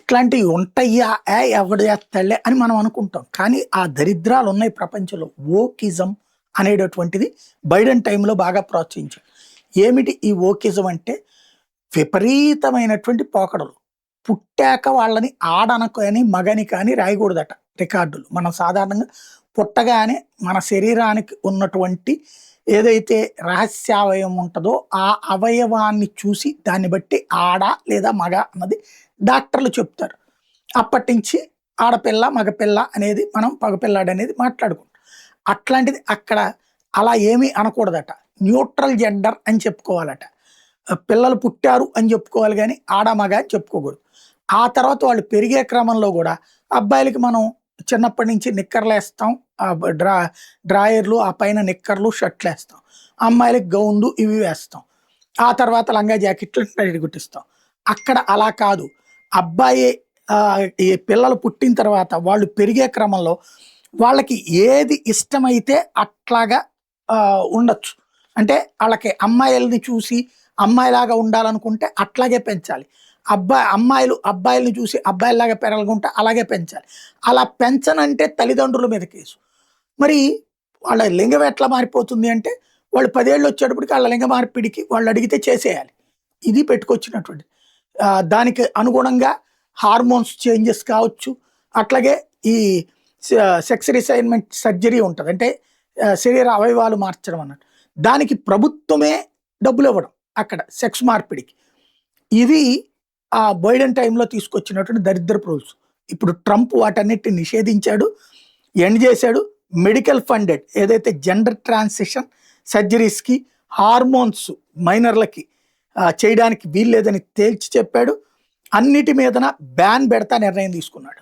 ఇట్లాంటివి ఉంటాయా ఎవడు చేస్తాడులే అని మనం అనుకుంటాం. కానీ ఆ దరిద్రాలు ఉన్నాయి ప్రపంచంలో. వోకిజం అనేటటువంటిది బైడెన్ టైంలో బాగా ప్రోత్సహించాడు. ఏమిటి ఈ వోకిజం అంటే విపరీతమైనటువంటి పోకడలు. పుట్టాక వాళ్ళని ఆడనకని మగని కానీ రాయకూడదట రికార్డులు. మనం సాధారణంగా పుట్టగానే మన శరీరానికి ఉన్నటువంటి ఏదైతే రహస్యావయవం ఉంటుందో ఆ అవయవాన్ని చూసి దాన్ని బట్టి ఆడ లేదా మగ అన్నది డాక్టర్లు చెప్తారు. అప్పటి నుంచి ఆడపిల్ల మగపిల్ల అనేది మనం పగపిల్లాడు అనేది మాట్లాడుకుంటాం. అట్లాంటిది అక్కడ అలా ఏమీ అనకూడదట. న్యూట్రల్ జెండర్ అని చెప్పుకోవాలట. పిల్లలు పుట్టారు అని చెప్పుకోవాలి కానీ ఆడ మగ అని చెప్పుకోకూడదు. ఆ తర్వాత వాళ్ళు పెరిగే క్రమంలో కూడా అబ్బాయిలకి మనం చిన్నప్పటి నుంచి నిక్కర్లు వేస్తాం, డ్రాయర్లు, ఆ పైన నిక్కర్లు షర్ట్లు వేస్తాం. అమ్మాయిలకి గౌన్లు ఇవి వేస్తాం. ఆ తర్వాత లంగా జాకెట్లు కుట్టిస్తాం. అక్కడ అలా కాదు. అబ్బాయి ఈ పిల్లలు పుట్టిన తర్వాత వాళ్ళు పెరిగే క్రమంలో వాళ్ళకి ఏది ఇష్టమైతే అట్లాగా ఉండొచ్చు. అంటే వాళ్ళకి అమ్మాయిల్ని చూసి అమ్మాయిలాగా ఉండాలనుకుంటే అట్లాగే పెంచాలి. అబ్బాయిల్ని చూసి అబ్బాయిలాగా పెరగాలనుకుంటే అలాగే పెంచాలి. అలా పెంచనంటే తల్లిదండ్రుల మీద కేసు. మరి వాళ్ళ లింగం ఎట్లా మారిపోతుంది అంటే వాళ్ళు 10 ఏళ్ళు వచ్చేటప్పటికి వాళ్ళ లింగ మార్పిడికి వాళ్ళు అడిగితే చేసేయాలి. ఇది పెట్టుకొచ్చినటువంటి దానికి అనుగుణంగా హార్మోన్స్ చేంజెస్ కావచ్చు. అట్లాగే ఈ సెక్స్ రిసైన్మెంట్ సర్జరీ ఉంటుంది. అంటే శరీర అవయవాలు మార్చడం అన్నట్టు. దానికి ప్రభుత్వమే డబ్బులు ఇవ్వడం అక్కడ సెక్స్ మార్పిడికి. ఇది ఆ బైడెన్ టైంలో తీసుకొచ్చినటువంటి దరిద్రపు రూల్స్. ఇప్పుడు ట్రంప్ వాటన్నిటిని నిషేధించాడు, ఎండ్ చేశాడు. మెడికల్ ఫండెడ్ ఏదైతే జెండర్ ట్రాన్సిషన్ సర్జరీస్కి హార్మోన్స్ మైనర్లకి చేయడానికి వీల్లేదని తేల్చి చెప్పాడు. అన్నిటి మీదన బ్యాన్ పెడతా నిర్ణయం తీసుకున్నాడు.